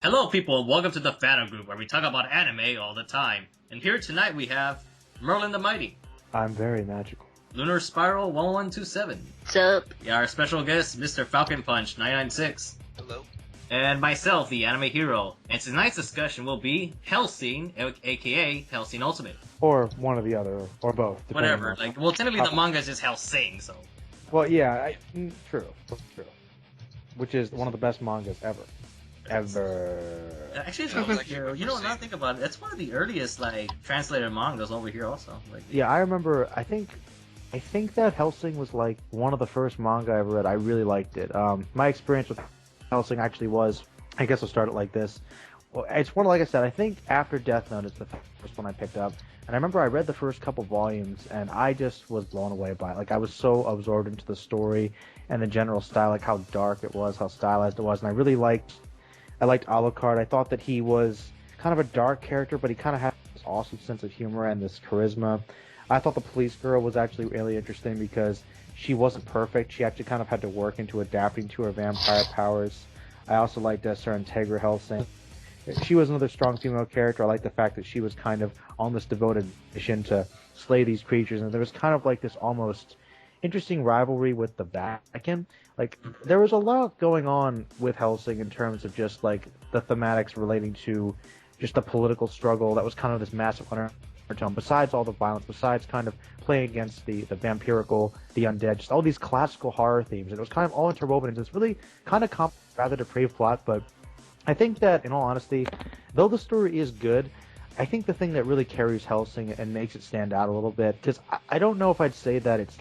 Hello, people, welcome to the Fandom Group, where we talk about anime all the time. And here tonight we have Merlin the Mighty. I'm very magical. Lunar Spiral 1127. What's up? Yeah, our special guest, Mr. Falcon Punch 996. Hello. And myself, the anime hero. And tonight's discussion will be Hellsing, aka Hellsing Ultimate. Or one or the other, or both. Whatever. Technically the manga is just Hellsing, so. Well, yeah, true. Which is one of the best mangas ever. Actually, it's like, you know, now think about it, it's one of the earliest, translated mangas over here also. Yeah, I remember, I think that Hellsing was, one of the first manga I ever read. I really liked it. My experience with Hellsing actually was, I guess I'll start it like this. Well, it's one, like I said, I think after Death Note is the first one I picked up. And I remember I read the first couple volumes, and I just was blown away by it. I was so absorbed into the story and the general style, how dark it was, how stylized it was. And I liked Alucard. I thought that he was kind of a dark character, but he kind of had this awesome sense of humor and this charisma. I thought the police girl was actually really interesting because she wasn't perfect. She actually kind of had to work into adapting to her vampire powers. I also liked Sir Integra Hellsing. She was another strong female character. I liked the fact that she was kind of on this devoted mission to slay these creatures, and there was kind of this almost interesting rivalry with the Vatican. There was a lot going on with Hellsing in terms of just the thematics relating to just the political struggle that was kind of this massive undertone, besides all the violence, besides kind of playing against the vampirical, the undead, just all these classical horror themes. And it was kind of all interwoven into this really kind of rather depraved plot. But I think that, in all honesty, though the story is good, I think the thing that really carries Hellsing and makes it stand out a little bit, because I don't know if I'd say that it's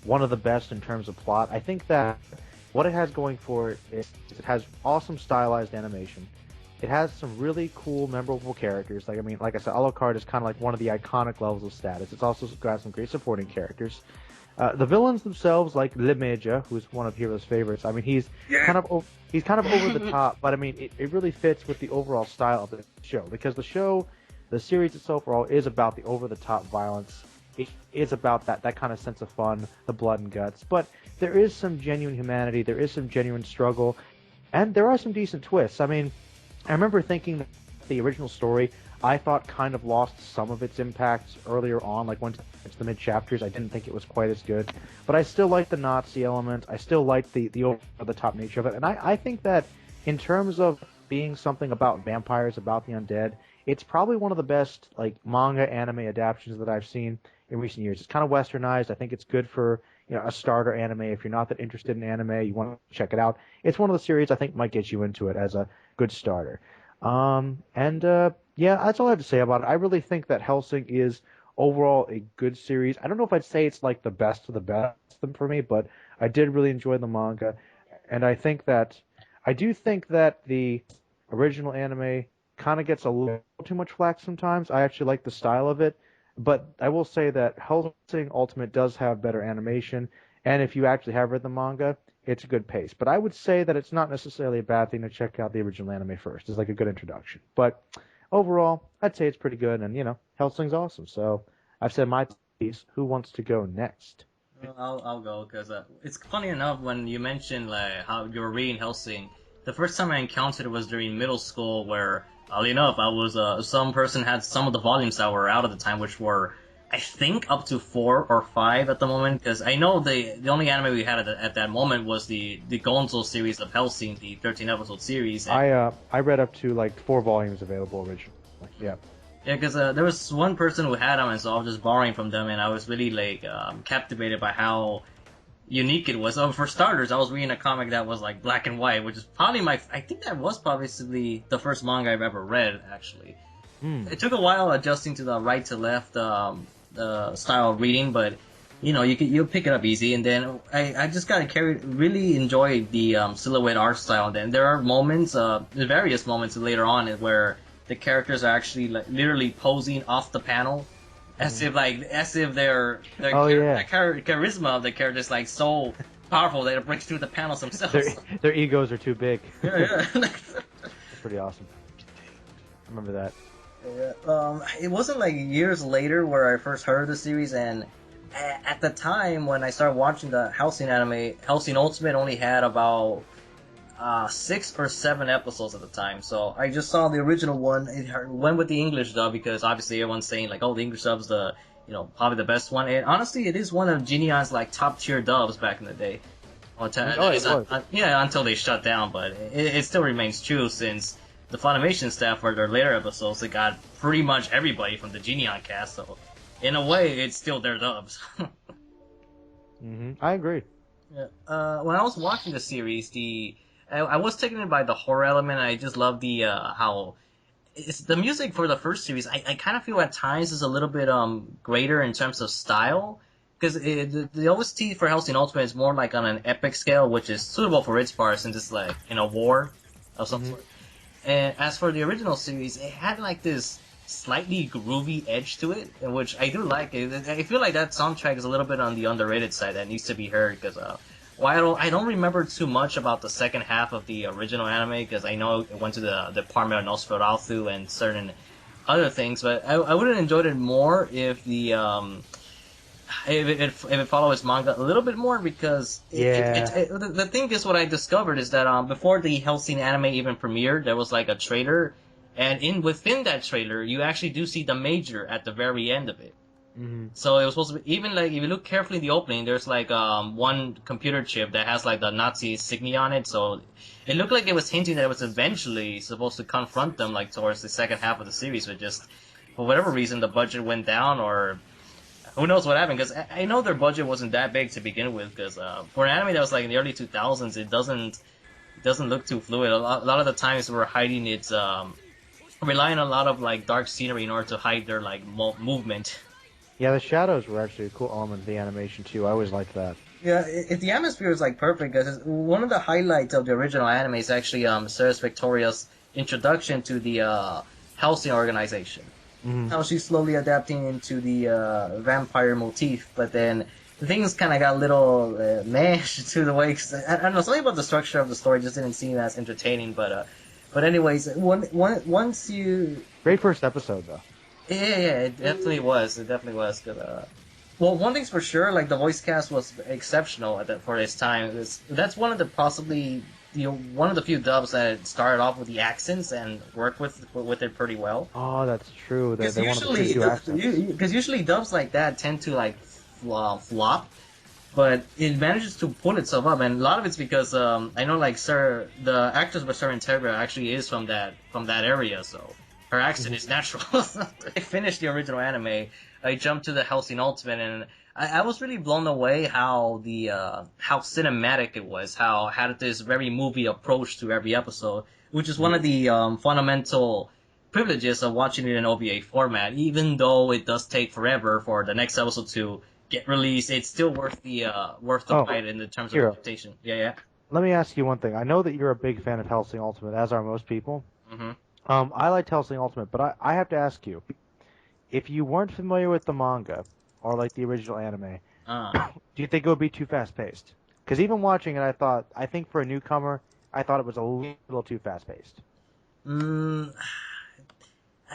one of the best in terms of plot. I think that what it has going for it is it has awesome stylized animation. It has some really cool, memorable characters. Like I said, Alucard is kind of one of the iconic levels of status. It's also got some great supporting characters. The villains themselves, like Le Maja, who's one of Hero's favorites. He's kind of over the top, but it really fits with the overall style of the show, because the series itself overall is about the over-the-top violence. It is about that kind of sense of fun, the blood and guts. But there is some genuine humanity, there is some genuine struggle, and there are some decent twists. I remember thinking that the original story, I thought, kind of lost some of its impact earlier on, once it's the mid-chapters. I didn't think it was quite as good. But I still liked the Nazi element. I still liked the over-the-top nature of it. And I think that in terms of being something about vampires, about the undead, it's probably one of the best manga anime adaptations that I've seen in recent years. It's kind of westernized. I think it's good for a starter anime. If you're not that interested in anime, you want to check it out. It's one of the series I think might get you into it as a good starter. Yeah, that's all I have to say about it. I really think that Hellsing is overall a good series. I don't know if I'd say it's the best of the best for me, but I did really enjoy the manga, and I do think that the original anime kind of gets a little too much flack sometimes. I actually like the style of it, but I will say that Hellsing Ultimate does have better animation, and if you actually have read the manga, it's a good pace. But I would say that it's not necessarily a bad thing to check out the original anime first. It's a good introduction. But overall, I'd say it's pretty good, and Hellsing's awesome. So I've said my piece. Who wants to go next? Well, I'll go, because it's funny enough when you mentioned how you were reading Hellsing. The first time I encountered it was during middle school, where, oddly enough, I was some person had some of the volumes that were out at the time, which were, I think, up to 4 or 5 at the moment, because I know the only anime we had at that moment was the Gonzo series of Hellsing, the 13-episode series. I read up to 4 volumes available originally. Yeah. Yeah, because there was one person who had them, and so I was just borrowing from them, and I was really captivated by how unique it was. For starters, I was reading a comic that was black and white, which is probably I think that was probably the first manga I've ever read, actually. It took a while adjusting to the right to left style of reading, but you'll pick it up easy. And then I just got really enjoyed the silhouette art style. And then there are moments, various moments later on, where the characters are actually literally posing off the panel, as if their charisma of the characters so powerful that it breaks through the panels themselves. Their egos are too big. Yeah. That's pretty awesome. I remember that. Yeah. It wasn't years later where I first heard of the series, and at the time when I started watching the Hellsing anime, Hellsing Ultimate only had about 6 or 7 episodes at the time. So I just saw the original one. It went with the English dub because obviously everyone's saying like, oh, the English dub's the, probably the best one. And honestly, it is one of Geneon's like top tier dubs back in the day. Yeah, until they shut down, but it still remains true since the Funimation staff for their later episodes, they got pretty much everybody from the Geneon cast. So in a way, it's still their dubs. I agree. Yeah. When I was watching the series, I was taken in by the horror element. And I just love the how it's the music for the first series. I kind of feel at times is a little bit greater in terms of style because the OST for Hellsing Ultimate is more like on an epic scale, which is suitable for its part since it's like in a war of some sort. And as for the original series, it had like this slightly groovy edge to it, which I do like. I feel like that soundtrack is a little bit on the underrated side that needs to be heard because I don't remember too much about the second half of the original anime because I know it went to the Department of Nosferatu and certain other things, but I would have enjoyed it more if if it followed its manga a little bit more because the thing is what I discovered is that before the Hellsing anime even premiered there was like a trailer and within that trailer you actually do see the Major at the very end of it. So it was supposed to be even like if you look carefully in the opening there's like one computer chip that has like the Nazi insignia on it, so it looked like it was hinting that it was eventually supposed to confront them like towards the second half of the series, but just for whatever reason the budget went down or who knows what happened, because I know their budget wasn't that big to begin with, because for an anime that was like in the early 2000s, it doesn't look too fluid. A lot of the times we're hiding its, relying on a lot of like dark scenery in order to hide their like movement. Yeah, the shadows were actually a cool element of the animation too. I always liked that. Yeah, if the atmosphere is like perfect, because one of the highlights of the original anime is actually Ceres Victoria's introduction to the Hellsing organization. How she's slowly adapting into the vampire motif, but then things kind of got a little mashed to the way. Cause I don't know, something about the structure of the story just didn't seem as entertaining. But anyways, once you great first episode though. Yeah, it definitely was. It definitely was. Cause, well, one thing's for sure, like the voice cast was exceptional for this time. That's one of the possibly one of the few dubs that started off with the accents and worked with it pretty well. Oh, that's true. They're one of the few accents. Because usually dubs like that tend to like flop, but it manages to pull itself up, and a lot of it's because I know like the actress for Sir Integra actually is from that area, so her accent is natural. I finished the original anime. I jumped to the Hellsing Ultimate, and I was really blown away how how cinematic it was, how it had this very movie approach to every episode, which is one of the fundamental privileges of watching it in OVA format. Even though it does take forever for the next episode to get released, it's still worth the fight in the terms of adaptation. Yeah. Let me ask you one thing. I know that you're a big fan of Hellsing Ultimate, as are most people. I liked Hellsing Ultimate, but I have to ask you, if you weren't familiar with the manga, or like the original anime, do you think it would be too fast-paced? Because even watching it, I think for a newcomer, I thought it was a little too fast-paced.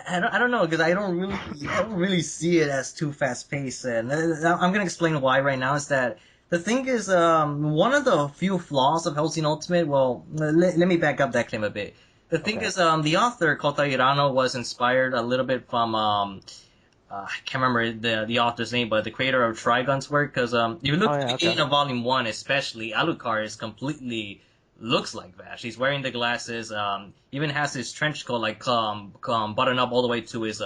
I don't know, because I don't really see it as too fast-paced, and I'm gonna explain why right now. Is that the thing is, one of the few flaws of Hellsing Ultimate. Well, let me back up that claim a bit. The thing is, the author Kota Hirano was inspired a little bit from I can't remember the author's name, but the creator of Trigun's work, because if you look at the beginning of Volume 1 especially, Alucard is completely looks like Vash. He's wearing the glasses, even has his trench coat like buttoned up all the way to his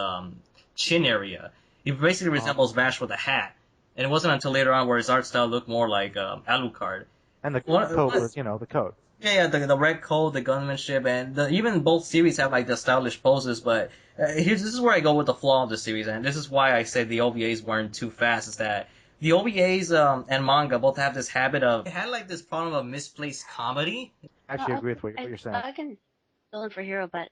chin area. He basically resembles Vash with a hat. And it wasn't until later on where his art style looked more like Alucard. And the coat was, the coat. Yeah, the red coat, the gunmanship, and even both series have like the stylish poses. But this is where I go with the flaw of the series, and this is why I said the OVAs weren't too fast. Is that the OVAs and manga both have this habit of it had like this problem of misplaced comedy. I actually agree with what you're saying. I can fill in for Hero, but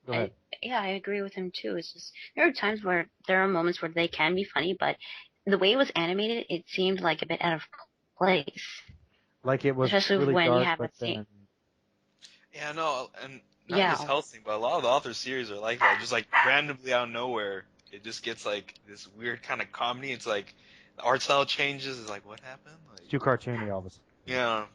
Go ahead. I agree with him too. It's just there are times where there are moments where they can be funny, but the way it was animated, it seemed like a bit out of place. Like it was especially really when dark, you have but a scene. then... Yeah, no, and not just Hellsing, but a lot of the author series are like that. Just like randomly out of nowhere, it just gets like this weird kind of comedy. It's like the art style changes. It's like, what happened? Like, Too cartoony, all of a sudden. yeah.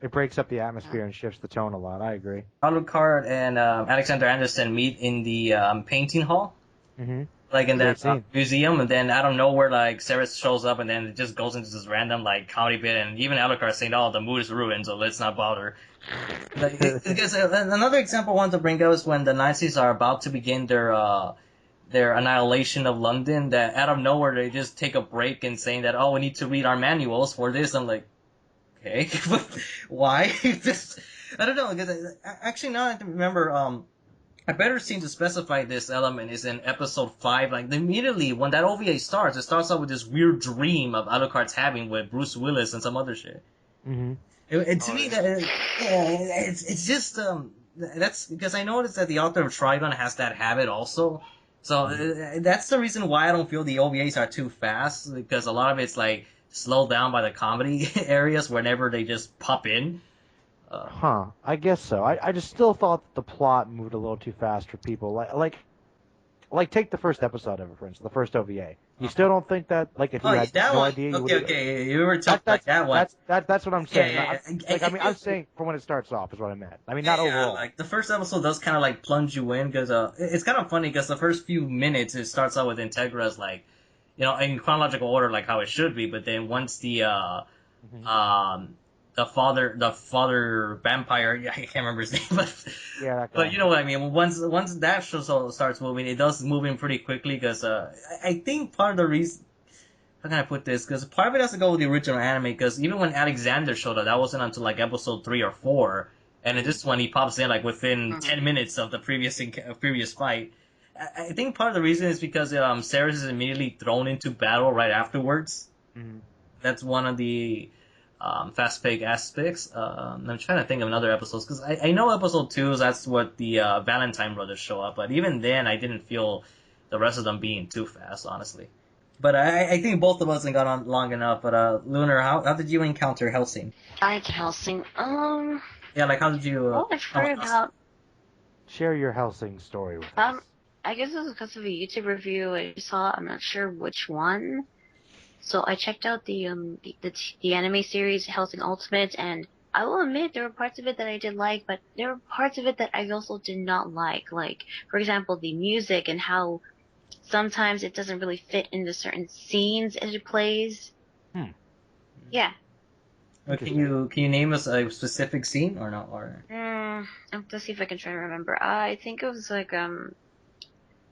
It breaks up the atmosphere and shifts the tone a lot. I agree. Alucard and Alexander Anderson meet in the painting hall. Mm-hmm. Like in that museum, and then out of nowhere, like, Ceres shows up, and then it just goes into this random, like, comedy bit, and even Alucard saying, oh, the mood is ruined, so let's not bother. Because another example I wanted to bring up is when the Nazis are about to begin their annihilation of London, that out of nowhere they just take a break and saying that, oh, we need to read our manuals for this. I'm like, okay, why? I don't know, because actually now I remember, a better scene to specify this element is in episode 5. Like, immediately when that OVA starts, it starts out with this weird dream of Alucard's having with Bruce Willis and some other shit. Mm-hmm. To me, it's just, that's because I noticed that the author of Trigon has that habit also. So that's the reason why I don't feel the OVAs are too fast, because a lot of it's like slowed down by the comedy areas whenever they just pop in. I guess so. I just still thought that the plot moved a little too fast for people. Like take the first episode of it, for instance, the first OVA. You still don't think that, like, if you had no idea, you would... Okay, you were talking like that one. That's what I'm saying. Yeah. I'm saying for when it starts off is what I meant. I mean, not overall. Like, the first episode does kind of, like, plunge you in, because it's kind of funny, because the first few minutes, it starts out with Integra's, like, you know, in chronological order, like how it should be, but then once the father vampire, I can't remember his name, but you know what I mean. Once that show starts moving, it does move in pretty quickly, because I think part of the reason, how can I put this? Because part of it has to go with the original anime, because even when Alexander showed up, that wasn't until like episode 3 or 4, and in this one he pops in like within 10 minutes of the previous fight. I think part of the reason is because Ceres is immediately thrown into battle right afterwards. Mm-hmm. That's one of the fast-paced aspects. I'm trying to think of another episodes, because I know episode 2 is that's what the Valentine brothers show up, but even then I didn't feel the rest of them being too fast, honestly. But I think both of us have gone on long enough. But Lunar, how did you encounter Hellsing? Hellsing. Yeah, like how did you? Well, I've heard about. Share your Hellsing story with us. I guess it was because of a YouTube review I saw. I'm not sure which one. So I checked out the anime series Hellsing Ultimate, and I will admit there were parts of it that I did like, but there were parts of it that I also did not like. Like, for example, the music and how sometimes it doesn't really fit into certain scenes as it plays. Yeah. Can you name us a specific scene or not? Or let's see if I can try to remember. I think it was like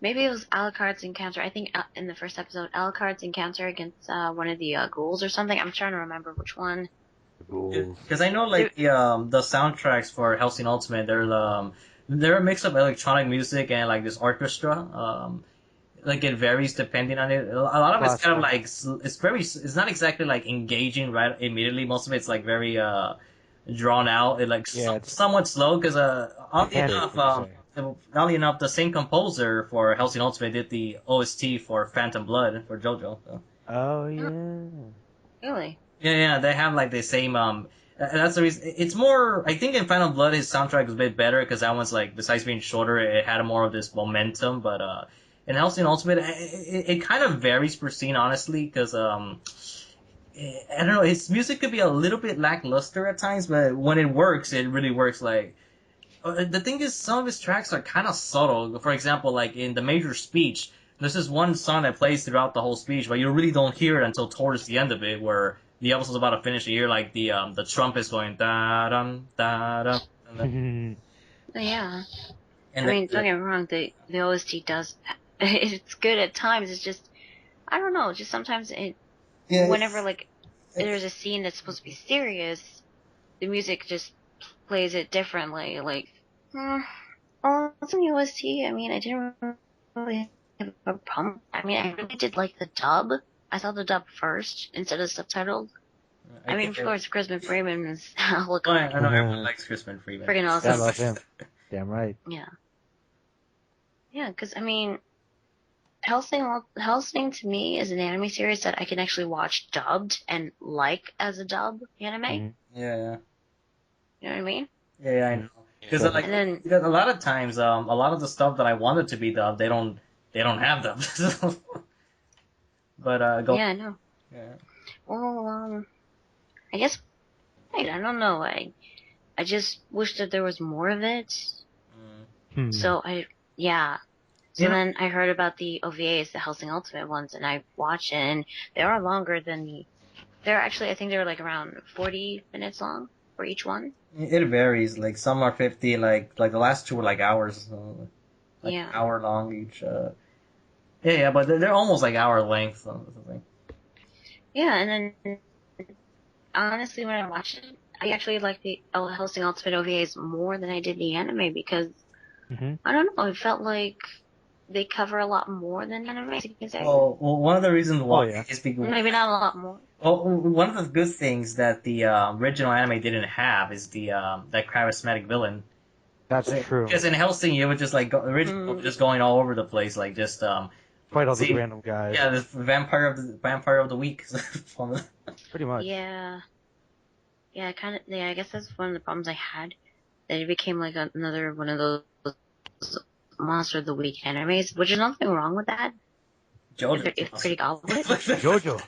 maybe it was Alucard's encounter. I think in the first episode, Alucard's encounter against one of the ghouls or something. I'm trying to remember which one. Because I know, like, the soundtracks for Hellsing Ultimate, they're a mix of electronic music and like this orchestra. Like, it varies depending on it. A lot of it's kind of like it's not exactly like engaging right immediately. Most of it's like very drawn out. It like somewhat slow, because oddly enough, the same composer for Hellsing Ultimate did the OST for Phantom Blood for JoJo. So. Oh yeah. Really? Yeah, they have like the same. That's the reason. It's more. I think in Phantom Blood his soundtrack is a bit better, because that one's like, besides being shorter, it had more of this momentum. But in Hellsing Ultimate, it kind of varies per scene, honestly, because I don't know. His music could be a little bit lackluster at times, but when it works, it really works. Like. The thing is, some of his tracks are kind of subtle. For example, like in the major speech, there's this one song that plays throughout the whole speech, but you really don't hear it until towards the end of it, where the episode's about to finish. You hear like the trumpets going da dum da dum. Yeah. And I mean, don't get me wrong, the OST does. It's good at times. It's just, I don't know. Just sometimes whenever like there's a scene that's supposed to be serious, the music just plays it differently. Like, it's an OST. I mean, I didn't really have a problem. I mean, I really did like the dub. I saw the dub first instead of subtitled. I mean, of course, Crispin Freeman is Alucard. I know everyone likes Crispin Freeman. Friggin' awesome. I love him. Damn right. Yeah. Yeah, because, I mean, Hellsing to me is an anime series that I can actually watch dubbed and like as a dub anime. Mm-hmm. Yeah. You know what I mean? Yeah, I know. Because a lot of times, a lot of the stuff that I wanted to be dubbed, they don't have dubbed. But go. Yeah, I know. Yeah. Well, I guess alright. I don't know. I just wish that there was more of it. So So then I heard about the OVAs, the Hellsing Ultimate ones, and I watched it, and they are longer than they're actually, I think they were like around 40 minutes long for each one. It varies. Like some are 50. Like the last two were like hours. An hour long each. Yeah, but they're almost like hour length. Something. Yeah, and then honestly, when I watched it, I actually liked the Hellsing Ultimate OVAs more than I did the anime because I don't know, it felt like they cover a lot more than anime. You can say. Well, one of the reasons why is because maybe not a lot more. Well, one of the good things that the original anime didn't have is the that charismatic villain. That's true. Because in Hellsing, it was just like just going all over the place, like just fight all these random guys. Yeah, the vampire of the week. Pretty much. Yeah, kind of. Yeah, I guess that's one of the problems I had. That it became like another one of those Monster of the Week animes, which is nothing wrong with that. JoJo. It's pretty goblin. JoJo.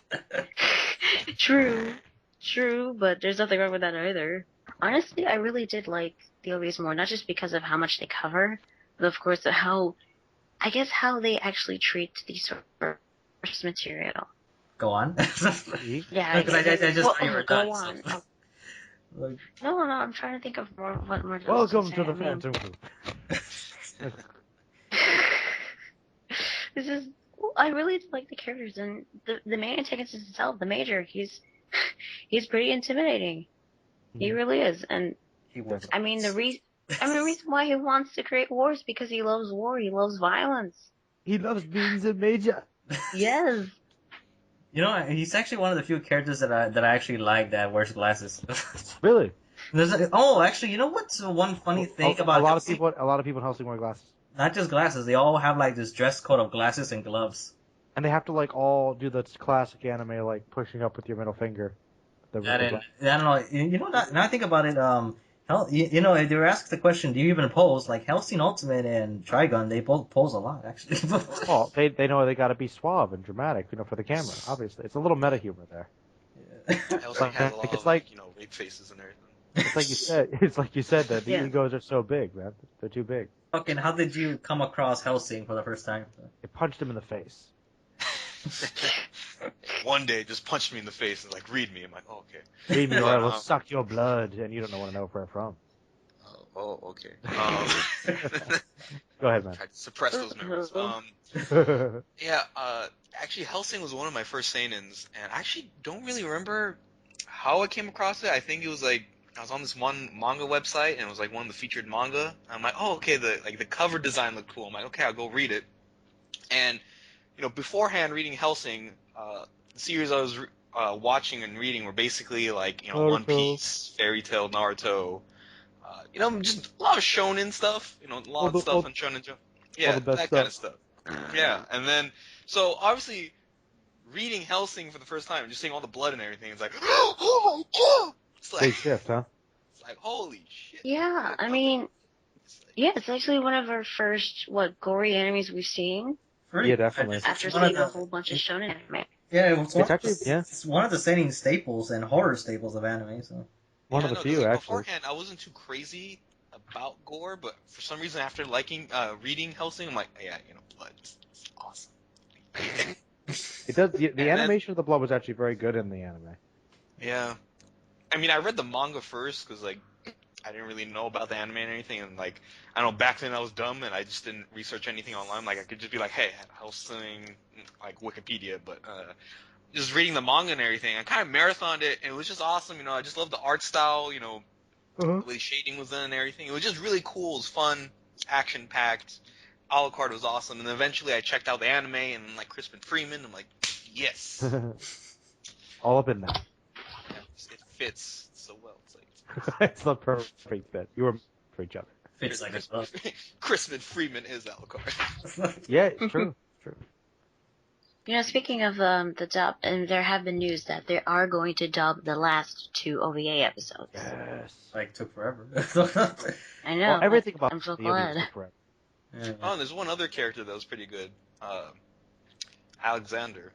True, but there's nothing wrong with that either. Honestly, I really did like the OVAs more, not just because of how much they cover, but of course how they actually treat the source material. Go on. Yeah, because I just thought you were go done. on. So. No, I'm trying to think of what more. Welcome to the Phantom Group. I really like the characters, and the main antagonist himself, the Major. He's pretty intimidating. He really is, and the reason why he wants to create wars because he loves war. He loves violence. He loves being the Major. Yes. You know, he's actually one of the few characters that I actually like that wears glasses. Really? Actually, you know what's one funny thing about a lot of people in Hellsing wear glasses. Not just glasses; they all have like this dress code of glasses and gloves. And they have to like all do the classic anime, like pushing up with your middle finger. I don't know. You know, now I think about it. They were asked the question, "Do you even pose?" Like Hellsing Ultimate and Trigun, they both pose a lot, actually. Oh, they know they got to be suave and dramatic, for the camera. Obviously, it's a little meta humor there. Hellsing has a lot of rape faces and everything. It's like you said that the egos are so big, man. They're too big. Okay, and how did you come across Hellsing for the first time? It punched him in the face. One day, it just punched me in the face and like, read me. I'm like, oh, okay. Read me or I will suck your blood, and you don't want to know where I'm from. Oh, okay. Go ahead, man. Try to suppress those memories. Actually, Hellsing was one of my first seinens, and I actually don't really remember how I came across it. I think it was like I was on this one manga website, and it was like one of the featured manga. And I'm like, oh, okay, the cover design looked cool. I'm like, okay, I'll go read it. And beforehand reading Hellsing, the series I was watching and reading were basically like Naruto. One Piece, Fairy Tail, Naruto. Just a lot of shonen stuff. A lot of stuff on Shonen Jump. Yeah, that kind of stuff. Yeah, and then so obviously reading Hellsing for the first time and just seeing all the blood and everything, it's like, oh my god! It's like, big shift, huh? It's like, holy shit. Yeah, I mean, it's actually one of our first gory animes we've seen. Yeah, definitely. After seeing a whole bunch of shonen anime. Yeah, it's one of the seinen staples and horror staples of anime. So one of the few, actually. Beforehand, I wasn't too crazy about gore, but for some reason, after reading Hellsing, I'm like, yeah, blood, it's awesome. It does. The animation of the blood was actually very good in the anime. Yeah, I mean, I read the manga first because I didn't really know about the anime and anything, and I don't know, back then I was dumb and I just didn't research anything online. Like I could just be like, hey, Hellsing, like Wikipedia, but just reading the manga and everything, I kind of marathoned it, and it was just awesome. I just loved the art style, the way the shading was done and everything. It was just really cool. It was fun, action packed. Alucard was awesome, and eventually I checked out the anime and Crispin Freeman. I'm like, yes, all up in there. Yeah, it fits so well. It's the perfect fit. You were for each other. Fits like a glove. Crispin Freeman is Alucard. Yeah, true. Speaking of the dub, and there have been news that they are going to dub the last 2 OVA episodes. Yes. Took forever. I know. Well, everything about I'm so glad. took forever. Yeah. Oh, and there's one other character that was pretty good. Alexander.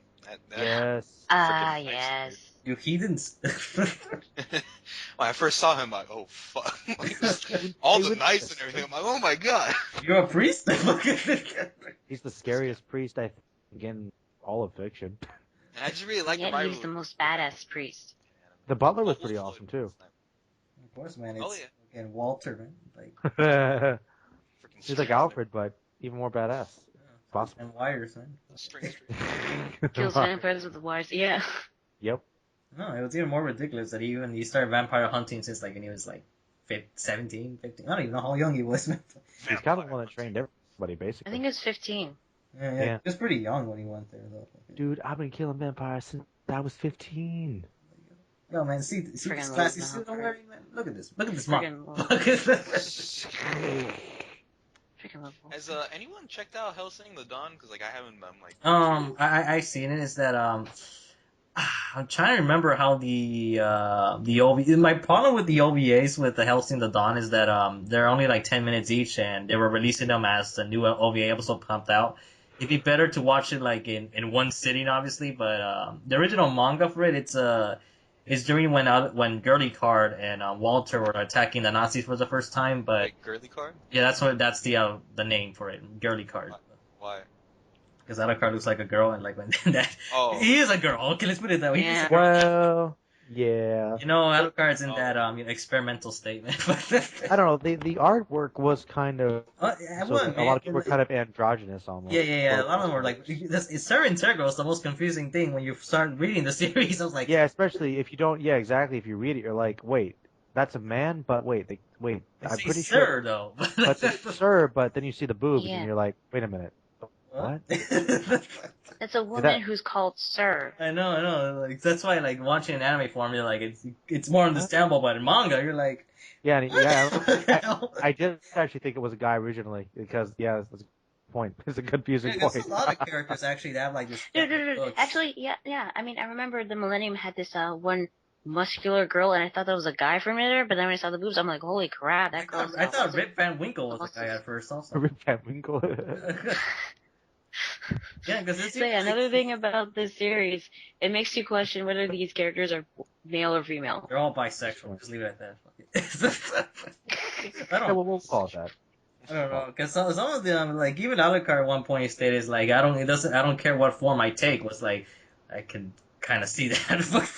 Yes. Yes. You heathens. When I first saw him, like, oh fuck, like, all the knights and everything. I'm like, oh my god. You're a priest? He's the scariest priest I think in all of fiction. And I just really like and yet the he rivalry. was the most badass priest. The butler was pretty awesome too. Of course, man. It's fucking Walter, man. Like, he's like Alfred, but even more badass. Possible. And wires, man. Kills vampires with the wires. Yeah. Yep. No, it was even more ridiculous that he started vampire hunting since like when he was like 17, 15. I don't even know how young he was, man. He's kind of the one that trained everybody, basically. I think it was 15. Yeah. He was pretty young when he went there, though. Dude, I've been killing vampires since I was 15. Yo, man, see this class. You see what I'm wearing, man? Look at this. Look at this mom. Look at this. Has anyone checked out Hellsing the Dawn? Because like I haven't. I'm like. I've seen it. Is that I'm trying to remember how the OVA. My problem with the OVAs with the Hellsing the Dawn is that they're only like 10 minutes each, and they were releasing them as a new OVA episode pumped out. It'd be better to watch it like in one sitting, obviously. But the original manga for it, it's during when Alucard and Walter were attacking the Nazis for the first time. But like Alucard? Yeah, that's the name for it, Alucard. Why? Because Alucard looks like a girl, and like when that he is a girl. Okay, let's put it that way. Yeah. Well, yeah. You know, Alucard's in that experimental statement. I don't know. The artwork was kind of a lot of people were kind of androgynous almost. Yeah. A lot of them were like, it's Sir Integral is the most confusing thing when you start reading the series. I was like, yeah, especially if you don't. Yeah, exactly. If you read it, you're like, wait, that's a man, but wait. I'm pretty sir, sure. Though. But it's sir, but then you see the boobs Yeah. and you're like, wait a minute. What? That's a woman who's called Sir. I know. Like, that's why, like, watching an anime form, you're like, it's more understandable. But in manga, you're like, yeah. I did actually think it was a guy originally because that's a good point. It's a confusing point. There's a lot of characters actually that have like this. No. Actually, yeah. I mean, I remember the Millennium had this one muscular girl, and I thought that was a guy for a minute. But then when I saw the boobs, I'm like, holy crap, that girl. I thought Rip Van Winkle was a guy at first, also. Rip Van Winkle. Yeah, because another thing about this series, it makes you question whether these characters are male or female. They're all bisexual. Just leave it at that. We'll call it that. I don't know, because some of them, like even Alucard at one point stated, like I don't care what form I take. Was like, I can kind of see that.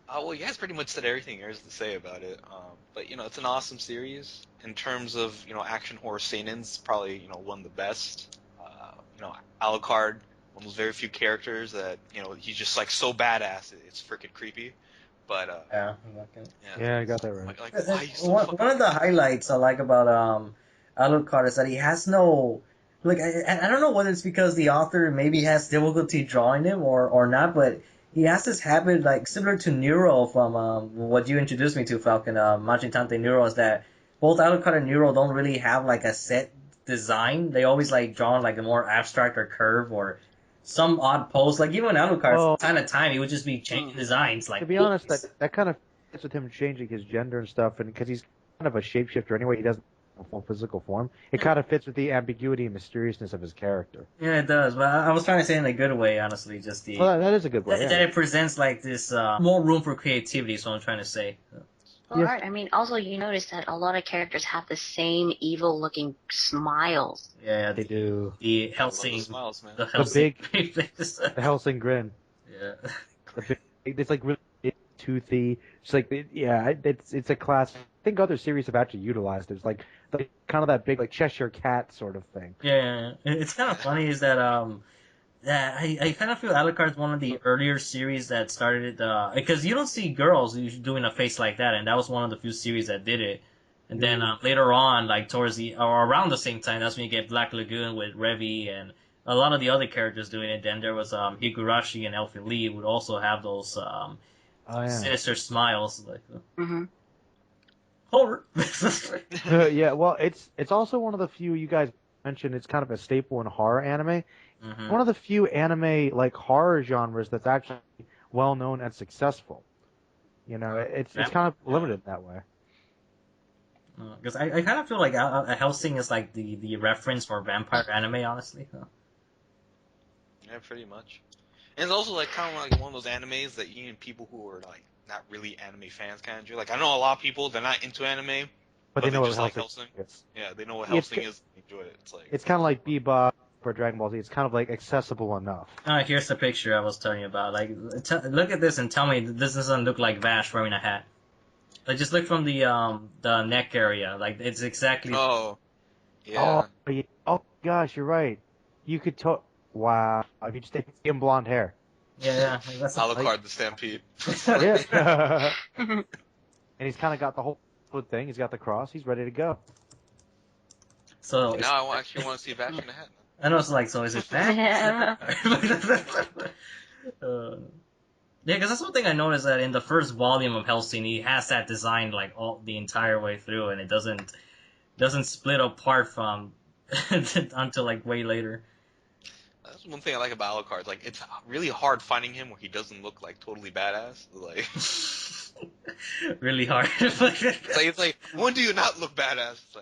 Well, you guys pretty much said everything there is to say about it. But it's an awesome series in terms of action horror seinen's probably one of the best. Alucard, one of those very few characters that he's just like so badass, it's freaking creepy. But I got that right. Like why he's so one of the highlights I like about Alucard is that he has no like I don't know whether it's because the author maybe has difficulty drawing him or not, but he has this habit like similar to Nero from what you introduced me to, Falcon, Magintante Nero, is that both Alucard and Nero don't really have like a set design. They always like draw like a more abstract or curve or some odd pose. Like even Alucard, time to time, he would just be changing designs. Like to be honest, that kind of fits with him changing his gender and stuff, and because he's kind of a shapeshifter anyway, he doesn't have a full physical form. It kind of fits with the ambiguity and mysteriousness of his character. Yeah, it does. But I was trying to say in a good way, honestly. Just that is a good way. That it presents like this more room for creativity. Is what I'm trying to say. Well, right. I mean, also you notice that a lot of characters have the same evil-looking smiles. Yeah, they do. The Hellsing, smiles, man. The big, the Hellsing grin. Yeah, it's like really toothy. It's like it's a class. I think other series have actually utilized it. It's like kind of that big like Cheshire cat sort of thing. Yeah. It's kind of funny is that I kind of feel Alucard's one of the earlier series that started it, because you don't see girls doing a face like that, and that was one of the few series that did it. And then later on, like towards or around the same time, that's when you get Black Lagoon with Revi and a lot of the other characters doing it. Then there was Higurashi and Elfin Lee who would also have those sinister smiles. Like, horror. Yeah, well, it's also one of the few you guys mentioned. It's kind of a staple in horror anime. Mm-hmm. One of the few anime like horror genres that's actually well known and successful. It's kind of limited that way. Because I kind of feel like Hellsing is like the reference for vampire anime, honestly. Yeah, pretty much. And it's also like kind of like one of those animes that even people who are like not really anime fans kind of enjoy. Like I know a lot of people, they're not into anime, But they know what just like Hellsing Hellsing. is. Yeah, they know what Hellsing is. They enjoy it. It's like it's kind of like Bebop or Dragon Ball Z. It's kind of like accessible enough. Here's the picture I was telling you about. Like, look at this and tell me this doesn't look like Vash wearing a hat. Like, just look from the neck area. Like, it's exactly. Oh, yeah. Oh gosh, you're right. You could Wow, if you just take him blonde hair. Yeah. Like, that's Alucard the Stampede. Yeah. And he's kind of got the whole thing. He's got the cross. He's ready to go. So now I actually want to see Vash in the hat. I know it's like, so is it that? Yeah. Yeah, because that's one thing I noticed, that in the first volume of Hellsing, he has that design like all the entire way through, and it doesn't split apart from until like way later. That's one thing I like about Alucard. Like, it's really hard finding him where he doesn't look like totally badass. Like, Really hard. it's like, when do you not look badass? It's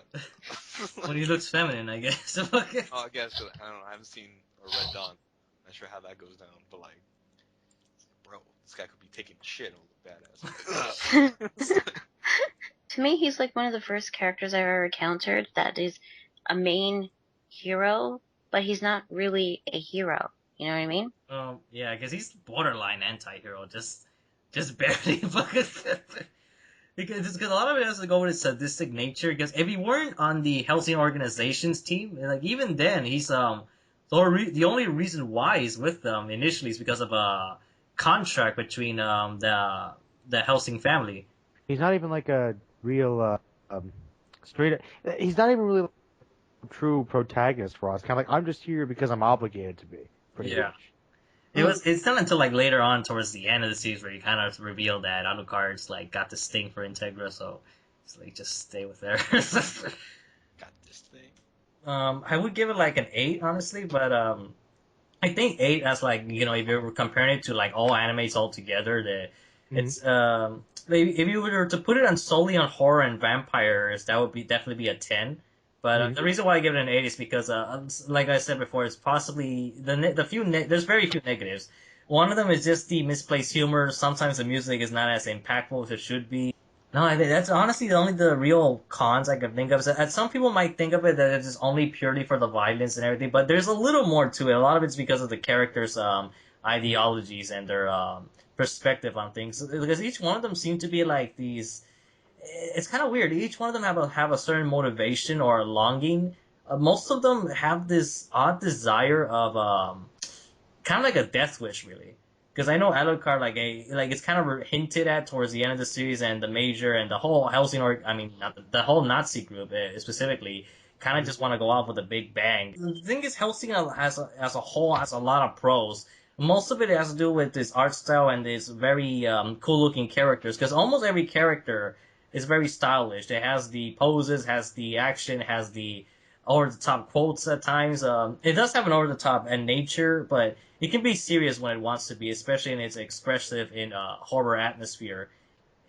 like, When he looks feminine, I guess. oh, I guess I don't know. I haven't seen or read Dawn. Not sure how that goes down, but like, bro, this guy could be taking shit and look badass. To me, he's like one of the first characters I've ever encountered that is a main hero, but he's not really a hero. You know what I mean? Yeah, because he's borderline anti-hero, just barely. Because a lot of it has to go with his sadistic nature. Because if he weren't on the Hellsing organization's team, like even then, he's the only reason why he's with them initially is because of a contract between the Hellsing family. He's not even like a real straight. He's not even really a true protagonist for us. Kind of like, I'm just here because I'm obligated to be. Pretty much. It's not until like later on towards the end of the series where you kind of reveal that Alucard's like got this thing for Integra, so it's like just stay with her. Got this thing. I would give it like an 8, honestly, but I think 8 as like, if you were comparing it to like all animes all together, it's if you were to put it on solely on horror and vampires, that would definitely be a 10. But the reason why I give it an 8 is because, like I said before, it's possibly there's very few negatives. One of them is just the misplaced humor. Sometimes the music is not as impactful as it should be. No, I think that's honestly only the real cons I could think of. Some people might think of it that it's only purely for the violence and everything, but there's a little more to it. A lot of it's because of the characters' ideologies and their perspective on things. Because each one of them seem to be like these. It's kind of weird. Each one of them have a certain motivation or longing. Most of them have this odd desire of kind of like a death wish, really. Because I know Alucard, like it's kind of hinted at towards the end of the series, and the Major and the whole Hellsing, not the whole Nazi group specifically, kind of just want to go off with a big bang. The thing is, Hellsing as a whole has a lot of pros. Most of it has to do with this art style and this very cool-looking characters. Because almost every character is very stylish. It has the poses, has the action, has the over-the-top quotes at times. It does have an over-the-top nature, but it can be serious when it wants to be, especially in its expressive in horror atmosphere.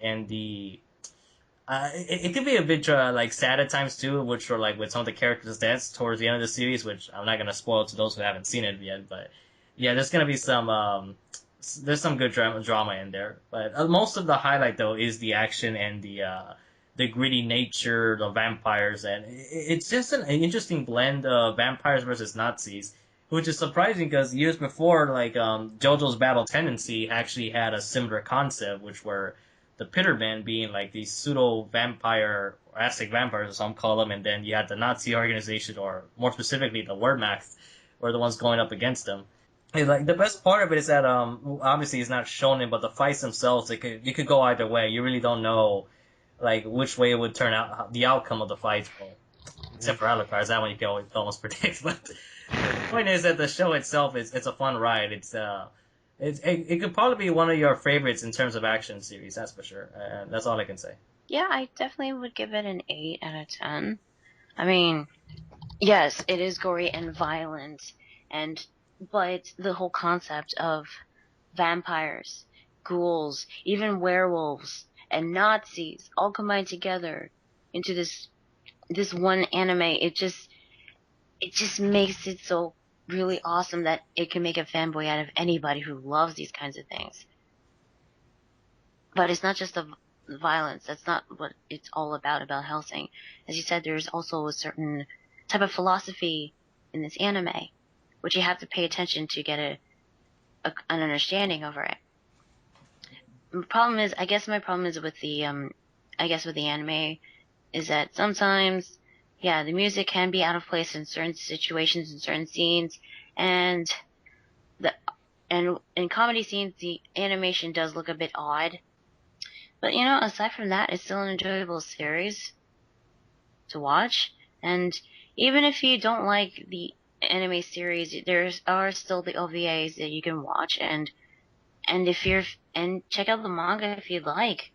And it can be a bit like sad at times too, which are like with some of the characters' deaths towards the end of the series, which I'm not gonna spoil to those who haven't seen it yet. But yeah, there's gonna be some there's some good drama in there. But most of the highlight though is the action and the gritty nature, the vampires, and it's just an interesting blend of vampires versus Nazis, which is surprising because years before, like JoJo's Battle Tendency actually had a similar concept, which were the Pittermen being like these pseudo vampire, or Aztec vampires, as some call them, and then you had the Nazi organization, or more specifically the Wehrmacht, were the ones going up against them. And, like, the best part of it is that obviously it's not shonen, but the fights themselves, you could go either way. You really don't know like which way it would turn out, the outcome of the fight. Well, except for Alucard, that one you can almost predict. But the point is that the show itself it's a fun ride. It could probably be one of your favorites in terms of action series, that's for sure. That's all I can say. Yeah, I definitely would give it an 8 out of 10. I mean, yes, it is gory and violent, but the whole concept of vampires, ghouls, even werewolves, and Nazis all combined together into this one anime, it just makes it so really awesome that it can make a fanboy out of anybody who loves these kinds of things. But it's not just the violence. That's not what it's all about Hellsing. As you said, there's also a certain type of philosophy in this anime, which you have to pay attention to get an understanding over it. The problem is, I guess my problem is with the anime, is that sometimes, yeah, the music can be out of place in certain situations, in certain scenes, and in comedy scenes, the animation does look a bit odd. But, aside from that, it's still an enjoyable series to watch. And even if you don't like the anime series, there are still the OVAs that you can watch, and check out the manga if you'd like.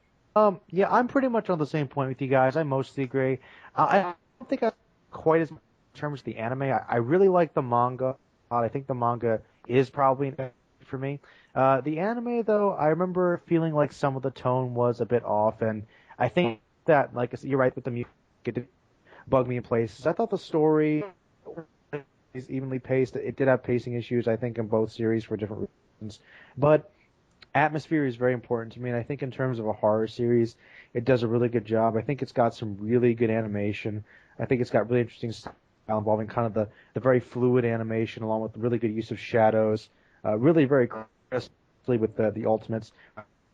Yeah, I'm pretty much on the same point with you guys. I mostly agree. I don't think I quite as much in terms of the anime. I really like the manga. I think the manga is probably for me. The anime, though, I remember feeling like some of the tone was a bit off, and I think that, like I said, you're right with the music, it did bug me in places. I thought the story is evenly paced. It did have pacing issues, I think, in both series for different reasons. But atmosphere is very important to me, and I think in terms of a horror series, it does a really good job. I think it's got some really good animation. I think it's got really interesting style involving kind of the very fluid animation along with really good use of shadows. Really very crisply with the ultimates.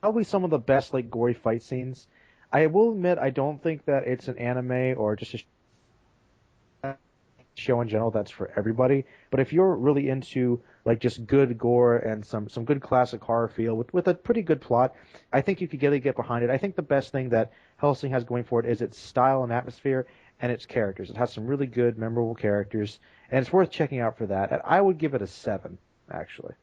Probably some of the best like gory fight scenes. I will admit I don't think that it's an anime or just a show in general that's for everybody. But if you're really into like just good gore and some good classic horror feel with a pretty good plot, I think you could really get behind it. I think the best thing that Hellsing has going for it is its style and atmosphere and its characters. It has some really good, memorable characters, and it's worth checking out for that. And I would give it a 7, actually.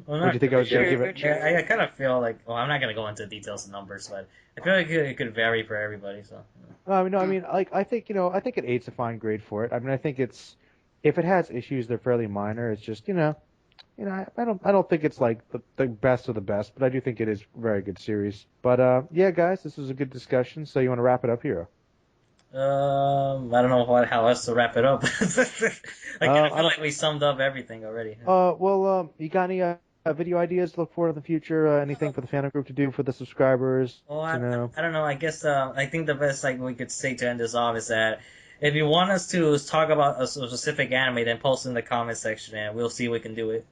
Well, Would you think I was going to give it? I kind of feel like, well, I'm not going to go into details and numbers, but I feel like it could vary for everybody. So. No, I mean, like I think I think an 8's a fine grade for it. I mean, I think if it has issues, they're fairly minor. It's just I don't think it's like the best of the best, but I do think it is a very good series. But yeah, guys, this was a good discussion. So you want to wrap it up, Hero? I don't know how else to wrap it up. I feel like we summed up everything already. Well, you got any video ideas to look for in the future? Anything for the fandom group to do for the subscribers? Well, I don't know. I guess I think the best we could say to end this off is that if you want us to talk about a specific anime, then post in the comment section, and we'll see if we can do it.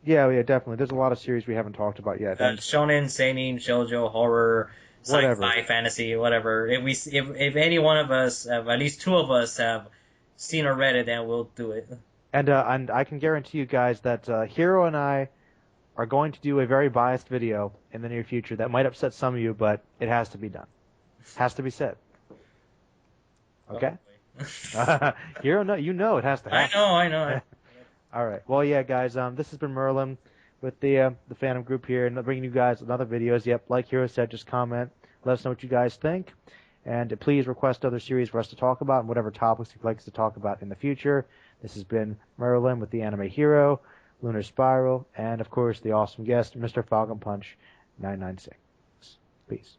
Yeah, definitely. There's a lot of series we haven't talked about yet. Shonen, seinen, shoujo, horror, sci-fi, fantasy, whatever. If any one of us, at least 2 of us, have seen or read it, then we'll do it. And I can guarantee you guys that Hero and I are going to do a very biased video in the near future that might upset some of you, but it has to be done. Has to be said. Okay? Hero, no, it has to happen. I know. All right. Well, yeah, guys. This has been Merlin with the fandom group here, and bringing you guys another videos. Yep, like Hero said, just comment, let us know what you guys think, and please request other series for us to talk about and whatever topics you'd like us to talk about in the future. This has been Merlin with the Anime Hero, Lunar Spiral, and of course the awesome guest, Mr. Falcon Punch 996. Peace.